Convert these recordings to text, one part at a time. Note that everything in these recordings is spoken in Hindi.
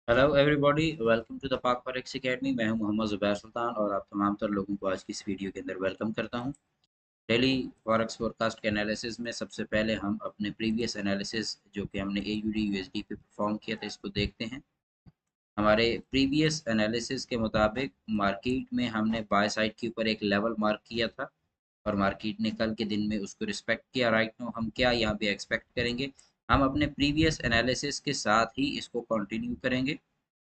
Hello everybody, welcome to the Pak forex academy. मैं हूं मोहम्मद ज़ुबैर सुल्तान और आप तमाम तर लोगों को आज की इस वीडियो के अंदर वेलकम करता हूं। डेली फॉरेक्स फोरकास्ट के एनालिसिस में सबसे पहले हम अपने प्रीवियस एनालिसिस जो कि हमने एयूडी यूएसडी पे परफॉर्म किया था इसको देखते हैं। हमारे प्रीवियस एनालिसिस के मुताबिक मार्केट में हमने बाय साइड के ऊपर एक लेवल मार्क किया था और मार्केट ने कल के दिन में उसको रिस्पेक्ट किया। राइट नो हम क्या यहाँ पे एक्सपेक्ट करेंगे, हम अपने प्रीवियस एनालिसिस के साथ ही इसको कंटिन्यू करेंगे।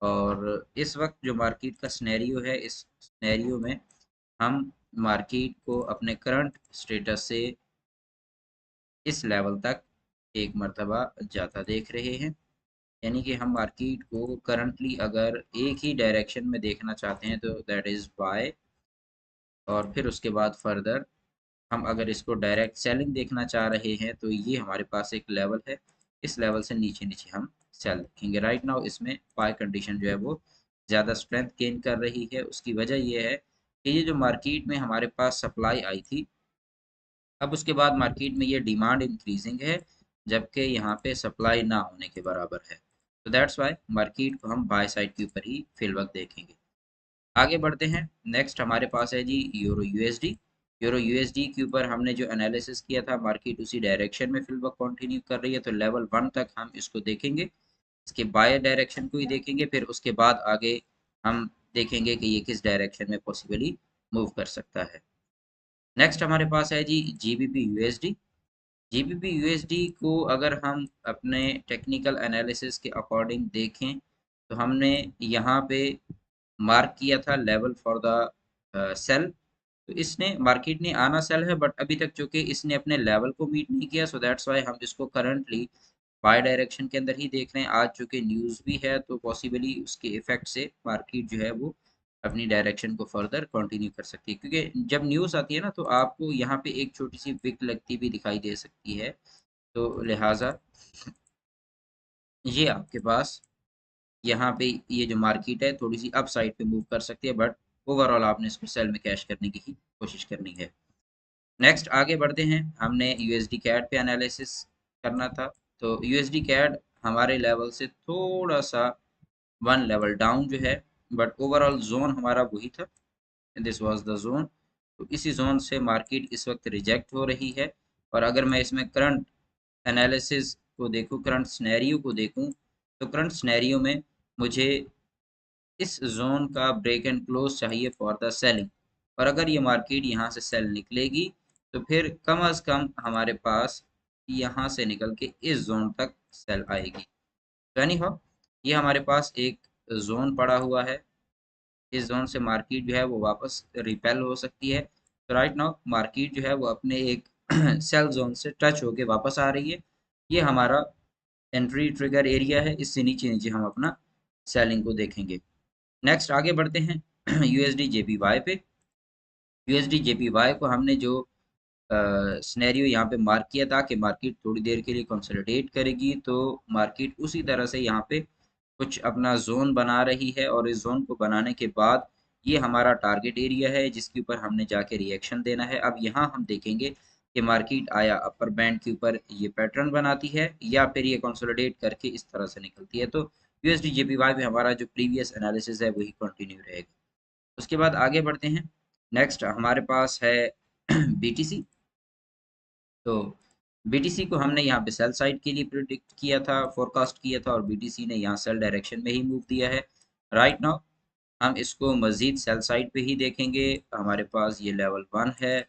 और इस वक्त जो मार्केट का सिनेरियो है, इस सिनेरियो में हम मार्केट को अपने करंट स्टेटस से इस लेवल तक एक मर्तबा जाता देख रहे हैं। यानी कि हम मार्केट को करंटली अगर एक ही डायरेक्शन में देखना चाहते हैं तो दैट इज़ बाय, और फिर उसके बाद फर्दर हम अगर इसको डायरेक्ट सेलिंग देखना चाह रहे हैं तो ये हमारे पास एक लेवल है। इस लेवल से नीचे नीचे हम सेल देखेंगे। राइट नाउ इसमें बाय कंडीशन जो है वो ज़्यादा स्ट्रेंथ गेन कर रही है। उसकी वजह ये है कि ये जो मार्केट में हमारे पास सप्लाई आई थी, अब उसके बाद मार्केट में ये डिमांड इंक्रीजिंग है, जबकि यहाँ पे सप्लाई ना होने के बराबर है। तो दैट्स वाई मार्केट को हम बाय साइड के ऊपर ही फिल वक्त देखेंगे। आगे बढ़ते हैं। नेक्स्ट हमारे पास है जी यूरो यूएसडी। यूरो यूएसडी के ऊपर हमने जो एनालिसिस किया था, मार्केट उसी डायरेक्शन में फिल वक्त कंटिन्यू कर रही है, तो लेवल 1 तक हम इसको देखेंगे। इसके बाय डायरेक्शन को ही देखेंगे, फिर उसके बाद आगे हम देखेंगे कि ये किस डायरेक्शन में पॉसिबली मूव कर सकता है। नेक्स्ट हमारे पास है जी जीबीपी यूएसडी। जीबीपी यूएसडी को अगर हम अपने टेक्निकल एनालिसिस के अकॉर्डिंग देखें तो हमने यहाँ पे मार्क किया था लेवल फॉर द सेल। तो इसने मार्केट ने आना सेल है, बट अभी तक चूंकि इसने अपने लेवल को मीट नहीं किया, सो दैट्स वाई हम इसको करंटली बाय डायरेक्शन के अंदर ही देख रहे हैं। आज चूंकि न्यूज़ भी है तो पॉसिबली उसके इफेक्ट से मार्केट जो है वो अपनी डायरेक्शन को फर्दर कंटिन्यू कर सकती है, क्योंकि जब न्यूज़ आती है ना तो आपको यहाँ पे एक छोटी सी विक लगती भी दिखाई दे सकती है। तो लिहाजा ये आपके पास यहाँ पे ये जो मार्केट है थोड़ी सी अप साइड पे मूव कर सकती है, बट ओवरऑल आपने इसको सेल में कैश करने की ही कोशिश करनी है। नेक्स्ट आगे बढ़ते हैं। हमने यूएसडी कैड पे एनालिसिस करना था। तो यूएसडी कैड हमारे लेवल से थोड़ा सा 1 लेवल डाउन जो है, बट ओवरऑल जोन हमारा वही था, दिस वाज द जोन। तो इसी जोन से मार्केट इस वक्त रिजेक्ट हो रही है। और अगर मैं इसमें करंट एनालिसिस को देखूं, करंट स्नैरियो को देखूं, तो करंट स्नैरियो में मुझे इस जोन का ब्रेक एंड क्लोज चाहिए फॉर द सेलिंग। और अगर ये मार्केट यहाँ से सेल निकलेगी तो फिर कम अज कम हमारे पास यहाँ से निकल के इस जोन तक सेल आएगी। तो एनी हाउ ये हमारे पास एक जोन पड़ा हुआ है। इस जोन से मार्केट जो है वो वापस रिपेल हो सकती है। तो राइट नाउ मार्केट जो है वो अपने एक सेल जोन से टच होके वापस आ रही है। ये हमारा एंट्री ट्रिगर एरिया है, इससे नीचे नीचे हम अपना सेलिंग को देखेंगे। नेक्स्ट आगे बढ़ते हैं यूएसडी जेपीवाई पे। यूएसडी जेपीवाई को हमने जो सिनेरियो यहाँ पे मार्क किया था कि मार्केट थोड़ी देर के लिए कंसोलिडेट करेगी, तो मार्केट उसी तरह से यहाँ पे कुछ अपना जोन बना रही है, और इस जोन को बनाने के बाद ये हमारा टारगेट एरिया है जिसके ऊपर हमने जाके रिएक्शन देना है। अब यहाँ हम देखेंगे कि मार्केट आया अपर बैंड के ऊपर ये पैटर्न बनाती है या फिर ये कंसोलिडेट करके इस तरह से निकलती है। तो यूएसडी जेपीवाई में हमारा जो प्रीवियस एनालिसिस है वही कंटिन्यू रहेगा। उसके बाद आगे बढ़ते हैं। नेक्स्ट हमारे पास है बीटीसी। तो बीटीसी को हमने यहाँ पे सेल साइड के लिए प्रिडिक्ट किया था, फोरकास्ट किया था, और बीटीसी ने यहाँ सेल डायरेक्शन में ही मूव दिया है। राइट नाउ हम इसको मजीद सेल साइड पे ही देखेंगे। हमारे पास ये लेवल 1 है,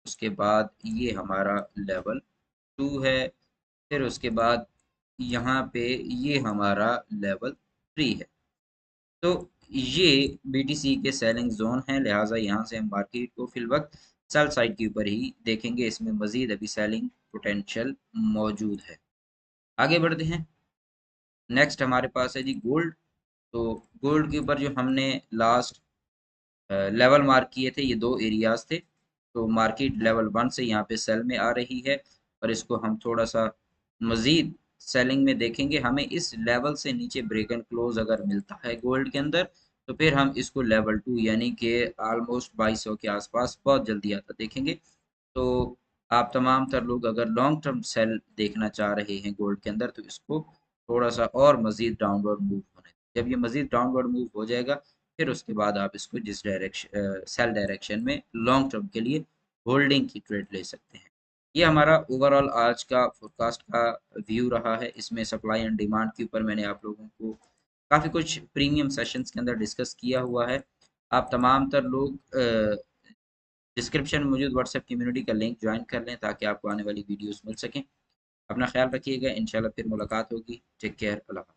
उसके बाद ये हमारा लेवल 2 है, फिर उसके बाद यहाँ पे ये हमारा लेवल 3 है। तो ये बीटीसी के सेलिंग जोन है, लिहाजा यहाँ से हम मार्केट को फिल वक्त सेल साइड के ऊपर ही देखेंगे। इसमें मजीद अभी सेलिंग पोटेंशियल मौजूद है। आगे बढ़ते हैं। नेक्स्ट हमारे पास है जी गोल्ड। तो गोल्ड के ऊपर जो हमने लास्ट लेवल मार्क किए थे, ये दो एरियाज थे। तो मार्केट लेवल 1 से यहाँ पे सेल में आ रही है, और इसको हम थोड़ा सा मजीद सेलिंग में देखेंगे। हमें इस लेवल से नीचे ब्रेक एंड क्लोज अगर मिलता है गोल्ड के अंदर, तो फिर हम इसको लेवल 2 यानी कि ऑलमोस्ट 2200 के आसपास बहुत जल्दी आता देखेंगे। तो आप तमाम तर लोग अगर लॉन्ग टर्म सेल देखना चाह रहे हैं गोल्ड के अंदर, तो इसको थोड़ा सा और मजीद डाउनवर्ड मूव होने दें। जब ये मज़ीद डाउनवर्ड मूव हो जाएगा फिर उसके बाद आप इसको जिस डायरेक्शन सेल डायरेक्शन में लॉन्ग टर्म के लिए होल्डिंग की ट्रेड ले सकते हैं। ये हमारा ओवरऑल आज का फोरकास्ट का व्यू रहा है। इसमें सप्लाई एंड डिमांड के ऊपर मैंने आप लोगों को काफ़ी कुछ प्रीमियम सेशंस के अंदर डिस्कस किया हुआ है। आप तमाम तर लोग डिस्क्रिप्शन में मौजूद व्हाट्सएप कम्युनिटी का लिंक ज्वाइन कर लें ताकि आपको आने वाली वीडियोस मिल सकें। अपना ख्याल रखिएगा, इंशाल्लाह फिर मुलाकात होगी। टेक केयर, अल्लाह हाफ़िज़।